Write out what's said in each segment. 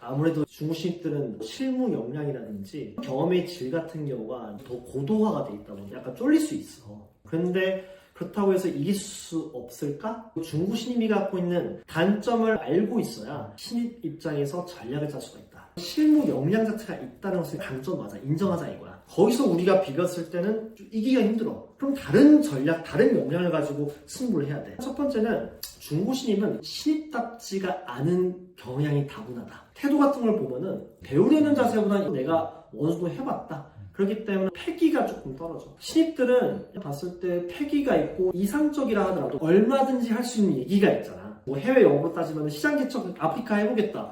아무래도 중고 신입들은 실무 역량이라든지 경험의 질 같은 경우가 더 고도화가 돼 있다 보니 약간 쫄릴 수 있어. 그런데 그렇다고 해서 이길 수 없을까? 중고 신입이 갖고 있는 단점을 알고 있어야 신입 입장에서 전략을 짤 수가 있다. 실무 역량 자체가 있다는 것을 강점 맞아. 인정하자 이거야. 거기서 우리가 비겼을 때는 좀 이기기가 힘들어. 그럼 다른 전략, 다른 역량을 가지고 승부를 해야 돼. 첫 번째는 중고 신입은 신입답지가 않은 경향이 다분하다. 태도 같은 걸 보면은 배우려는 자세보다 내가 어느 정도 해봤다. 그렇기 때문에 패기가 조금 떨어져. 신입들은 봤을 때 패기가 있고 이상적이라 하더라도 얼마든지 할 수 있는 얘기가 있잖아. 뭐 해외 영어로 따지면 시장 개척 아프리카 해보겠다.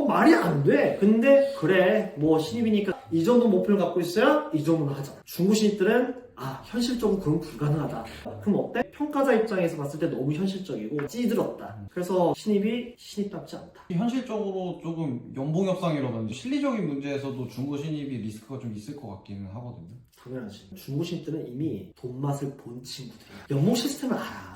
말이 안 돼. 근데 그래 뭐 신입이니까 이 정도 목표를 갖고 있어야 이 정도는 하자. 중고 신입들은 현실적으로 그건 불가능하다. 그럼 어때? 평가자 입장에서 봤을 때 너무 현실적이고 찌들었다. 그래서 신입이 신입답지 않다. 현실적으로 조금 연봉 협상이라든지 실리적인 문제에서도 중고 신입이 리스크가 좀 있을 것 같기는 하거든요. 당연하지. 중고 신입들은 이미 돈 맛을 본 친구들이야. 연봉 시스템을 알아.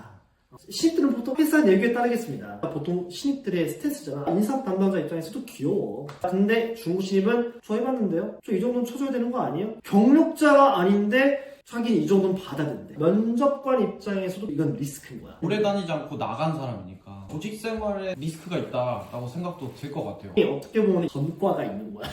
신입들은 보통 회사 내규에 따르겠습니다. 보통 신입들의 스탠스잖아. 인사 담당자 입장에서도 귀여워. 근데 중고 신입은 저 해봤는데요? 저 이 정도는 쳐줘야 되는 거 아니에요? 경력자가 아닌데 자기는 이 정도는 받아야 된대. 면접관 입장에서도 이건 리스크인 거야. 오래 다니지 않고 나간 사람이니까 조직 생활에 리스크가 있다라고 생각도 들 것 같아요. 어떻게 보면 전과가 있는 거야.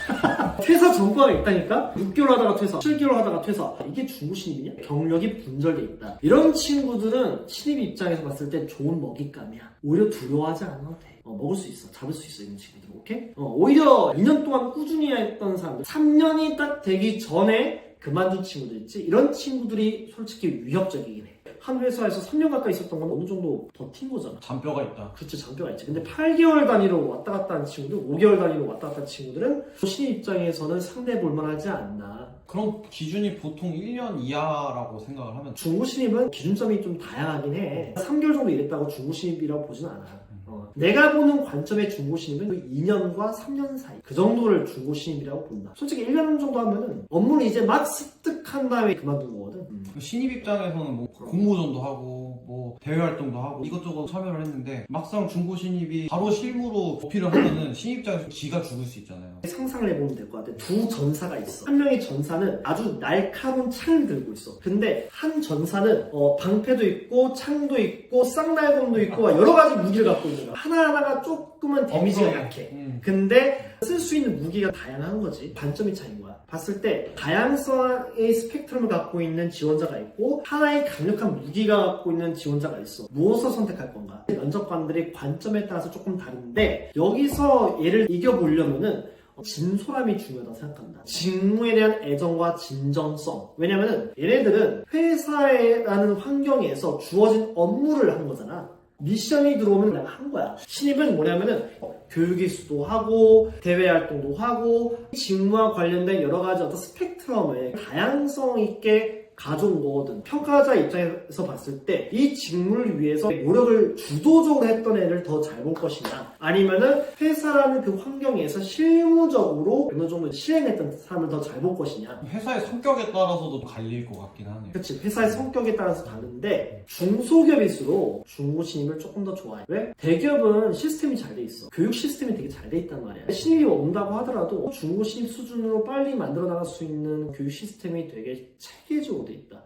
퇴사 전과가 있다니까? 6개월 하다가 퇴사, 7개월 하다가 퇴사. 이게 중고 신입이냐? 경력이 분절돼 있다. 이런 친구들은 신입 입장에서 봤을 때 좋은 먹잇감이야. 오히려 두려워하지 않아도 돼. 먹을 수 있어. 잡을 수 있어. 이런 친구들. 오케이? 오히려 2년 동안 꾸준히 했던 사람들, 3년이 딱 되기 전에 그만둔 친구들 있지? 이런 친구들이 솔직히 위협적이긴 해. 한 회사에서 3년 가까이 있었던 건 어느 정도 버틴 거잖아. 잔뼈가 있다. 그렇지, 잔뼈가 있지. 근데 8개월 단위로 왔다 갔다 하는 친구들, 5개월 단위로 왔다 갔다 하는 친구들은 신입 입장에서는 상대해 볼 만하지 않나. 그럼 기준이 보통 1년 이하라고 생각을 하면 중고 신입은 기준점이 좀 다양하긴 해. 3개월 정도 일했다고 중고 신입이라고 보진 않아. 내가 보는 관점의 중고 신입은 2년과 3년 사이 그 정도를 중고 신입이라고 본다. 솔직히 1년 정도 하면은 업무를 이제 막 습득한 다음에 그만둔 거거든. 신입 입장에서는 뭐 공모전도 하고 뭐 대외 활동도 하고 이것저것 참여를 했는데 막상 중고 신입이 바로 실무로 어필을 하면은 신입 입장에서 기가 죽을 수 있잖아요. 상상을 해보면 될 것 같아. 두 전사가 있어. 한 명의 전사는 아주 날카로운 창을 들고 있어. 근데 한 전사는 방패도 있고 창도 있고 쌍날검도 있고 여러 가지 무기를 갖고 있는 거야. 하나하나가 조금은 데미지가 약해. 근데 쓸 수 있는 무기가 다양한 거지. 관점이 차이인 거야. 봤을 때 다양성의 스펙트럼을 갖고 있는 지원자가 있고 하나의 강력한 무기가 갖고 있는 지원자가 있어. 무엇을 선택할 건가? 면접관들의 관점에 따라서 조금 다른데 여기서 얘를 이겨보려면은 진솔함이 중요하다고 생각합니다. 직무에 대한 애정과 진정성. 왜냐면은 얘네들은 회사라는 환경에서 주어진 업무를 한 거잖아. 미션이 들어오면 내가 한 거야. 신입은 뭐냐면은 교육이수도 하고 대외 활동도 하고 직무와 관련된 여러 가지 어떤 스펙트럼을 다양성 있게 가져온 거거든. 평가자 입장에서 봤을 때 이 직무를 위해서 노력을 주도적으로 했던 애를 더 잘 볼 것이냐, 아니면은 회사라는 그 환경에서 실무적으로 어느 정도 실행했던 사람을 더 잘 볼 것이냐. 회사의 성격에 따라서도 갈릴 것 같긴 하네요. 그치, 회사의 성격에 따라서 다른데 중소기업일수록 중고 신입을 조금 더 좋아해. 왜? 대기업은 시스템이 잘 돼 있어. 교육 시스템이 되게 잘 돼 있단 말이야. 신입이 온다고 하더라도 중고 신입 수준으로 빨리 만들어 나갈 수 있는 교육 시스템이 되게 체계적으로 돼 있다.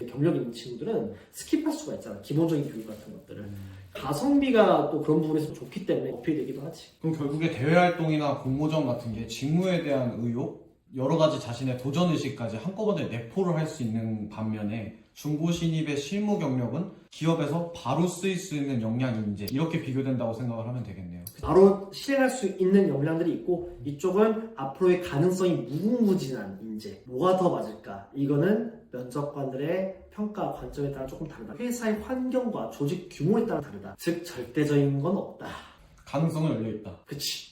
경력 있는 친구들은 스킵할 수가 있잖아. 기본적인 교육 같은 것들을. 가성비가 또 그런 부분에서 좋기 때문에 어필되기도 하지. 그럼 결국에 대외 활동이나 공모전 같은 게 직무에 대한 의욕, 여러 가지 자신의 도전 의식까지 한꺼번에 내포를 할 수 있는 반면에 중고 신입의 실무 경력은 기업에서 바로 쓰일 수 있는 역량 인재, 이렇게 비교된다고 생각을 하면 되겠네요. 바로 실행할 수 있는 역량들이 있고 이쪽은 앞으로의 가능성이 무궁무진한 인재. 뭐가 더 맞을까? 이거는 면접관들의 평가 관점에 따라 조금 다르다. 회사의 환경과 조직 규모에 따라 다르다. 즉 절대적인 건 없다. 가능성은 열려있다. 그치.